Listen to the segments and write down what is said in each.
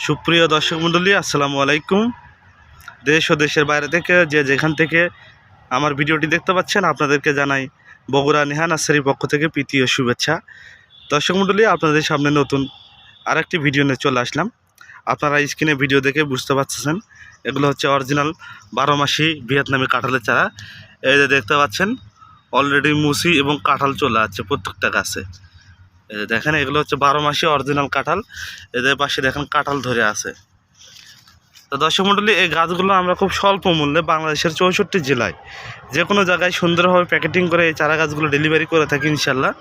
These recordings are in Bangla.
সুপ্রিয় দর্শক মণ্ডলী, আসসালামু আলাইকুম। দেশ ও দেশের বাইরে থেকে যে যেখান থেকে আমার ভিডিওটি দেখতে পাচ্ছেন, আপনাদেরকে জানাই বগুড়া নেহা নার্সারির পক্ষ থেকে প্রীতি ও শুভেচ্ছা। দর্শক মণ্ডলী, আপনাদের সামনে নতুন আরেকটি ভিডিও নিয়ে চলে আসলাম। আপনারা স্ক্রিনে ভিডিও দেখে বুঝতে পারছেন, এগুলো হচ্ছে অরিজিনাল 12 মাসি ভিয়েতনামি কাঁঠালের চারা। এই যে দেখতে পাচ্ছেন, অলরেডি মুসি এবং কাঁঠাল চলে আসছে প্রত্যেকটা গাছে। এই যে দেখেন, এগুলো হচ্ছে 12 মাসি অরিজিনাল কাঁঠাল। এদের পাশে দেখেন কাঁঠাল ধরে আছে। তো দর্শক মণ্ডলী, এই গাছগুলো আমরা খুব স্বল্প মূল্যে বাংলাদেশের 64 জেলায় যে কোনো জায়গায় সুন্দরভাবে প্যাকেটিং করে এই চারা গাছগুলো ডেলিভারি করে থাকি ইনশাল্লাহ।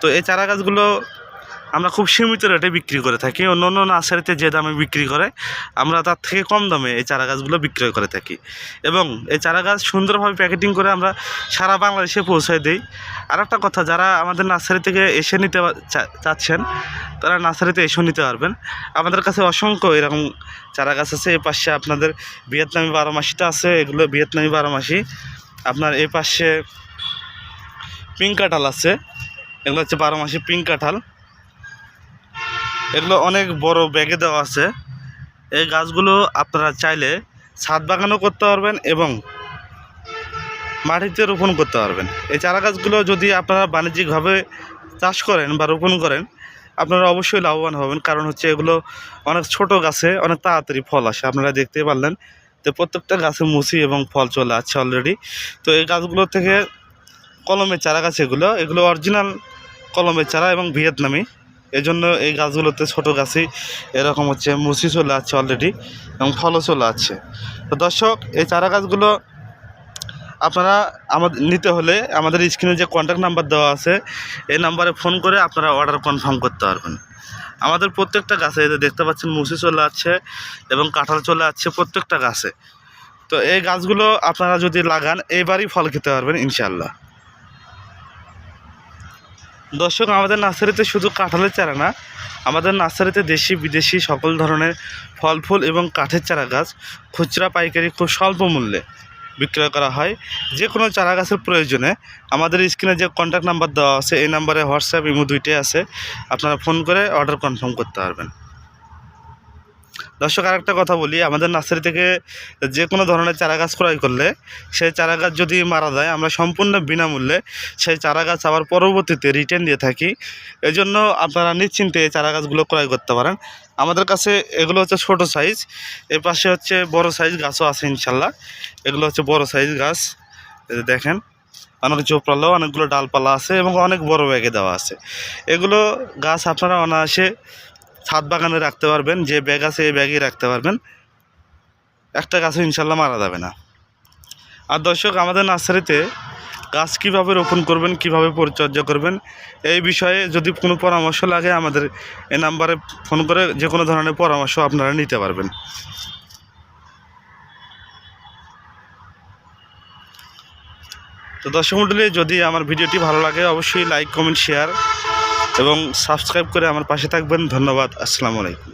তো এই চারা গাছগুলো আমরা খুব সীমিত রেটে বিক্রি করে থাকি। অন্য অন্য নার্সারিতে যে দামে বিক্রি করে, আমরা তার থেকে কম দামে এই চারা গাছগুলো বিক্রয় করে থাকি। এবং এই চারা গাছ সুন্দরভাবে প্যাকেটিং করে আমরা সারা বাংলাদেশে পৌঁছায় দিই। আর একটা কথা, যারা আমাদের নার্সারি থেকে এসে নিতে চাচ্ছেন, তারা নার্সারিতে এসেও নিতে পারবেন। আমাদের কাছে অসংখ্য এরকম চারা গাছ আছে। এ পাশে আপনাদের ভিয়েতনামি 12 মাসিটা আছে, এগুলো ভিয়েতনামি 12 মাসি। আপনার এই পাশে পিঙ্ক কাঁঠাল আছে, এগুলো হচ্ছে 12 মাসি পিঙ্ক কাঁঠাল। এগুলো অনেক বড় ব্যাগে দেওয়া আছে। এই গাছগুলো আপনারা চাইলে ছাদ বাগানও করতে পারবেন এবং মাটিতে রোপণ করতে পারবেন। এই চারা গাছগুলো যদি আপনারা বাণিজ্যিকভাবে চাষ করেন বা রোপণ করেন, আপনারা অবশ্যই লাভবান হবেন। কারণ হচ্ছে এগুলো অনেক ছোট গাছে অনেক তাড়াতাড়ি ফল আসে, আপনারা দেখতেই পারলেন। তো প্রত্যেকটা গাছে মুচি এবং ফল চলে আসছে অলরেডি। তো এই গাছগুলো থেকে কলমের চারা গাছ, এগুলো অরিজিনাল কলমের চারা এবং ভিয়েতনামি। এই জন্য এই গাছগুলোতে ছোটো গাছেই এরকম হচ্ছে মুচি চলে আসছে অলরেডি এবং ফলও চলে আসছে। তো দর্শক, এই চারা গাছগুলো আপনারা আমাদের নিতে হলে আমাদের স্ক্রিনে যে কন্ট্যাক্ট নাম্বার দেওয়া আছে, এই নাম্বারে ফোন করে আপনারা অর্ডার কনফার্ম করতে পারবেন। আমাদের প্রত্যেকটা গাছে এদের দেখতে পাচ্ছেন মুচি চলে আসছে এবং কাঁঠাল চলে আসছে প্রত্যেকটা গাছে। তো এই গাছগুলো আপনারা যদি লাগান, এবারই ফল খেতে পারবেন ইনশাল্লাহ। দর্শক, আমাদের নার্সারিতে শুধু কাঁঠালের চারা না, আমাদের নার্সারিতে দেশি বিদেশি সকল ধরনের ফল ফুল এবং কাঠের চারা গাছ খুচরা পাইকারি খুব স্বল্প মূল্যে বিক্রয় করা হয়। যে কোনো চারা গাছের প্রয়োজনে আমাদের স্ক্রিনে যে কন্ট্যাক্ট নাম্বার দেওয়া আছে, এই নাম্বারে হোয়াটসঅ্যাপ ইমো দুইটাই আছে, আপনারা ফোন করে অর্ডার কনফার্ম করতে পারবেন। দর্শক, আরেকটা কথা বলি, আমাদের নার্সারি থেকে যে কোনো ধরনের চারা গাছ ক্রয় করলে সেই চারা গাছ যদি মারা যায়, আমরা সম্পূর্ণ বিনামূল্যে সেই চারা গাছ আবার পরবর্তীতে রিটার্ন দিয়ে থাকি। এই জন্য আপনারা নিশ্চিন্তে এই চারা গাছগুলো ক্রয় করতে পারেন। আমাদের কাছে এগুলো হচ্ছে ছোটো সাইজ, এর পাশে হচ্ছে বড় সাইজ গাছও আছে ইনশাল্লাহ। এগুলো হচ্ছে বড় সাইজ গাছ, দেখেন অনেক চোপড়ালো, অনেকগুলো ডালপালা আছে এবং অনেক বড় ব্যাগে দেওয়া আছে। এগুলো গাছ আপনারা অনায়াসে ছাদ বাগানে রাখতে পারবেন। যে ব্যাগ আছে এই ব্যাগেই রাখতে পারবেন, একটা গাছও ইনশাল্লাহ মারা যাবে না। আর দর্শক, আমাদের নার্সারিতে গাছ কীভাবে রোপণ করবেন, কিভাবে পরিচর্যা করবেন, এই বিষয়ে যদি কোনো পরামর্শ লাগে, আমাদের এই নাম্বারে ফোন করে যে কোনো ধরনের পরামর্শ আপনারা নিতে পারবেন। তো দর্শক মণ্ডলী, যদি আমার ভিডিওটি ভালো লাগে, অবশ্যই লাইক কমেন্ট শেয়ার এবং সাবস্ক্রাইব করে আমার পাশে থাকবেন। ধন্যবাদ। আসসালামু আলাইকুম।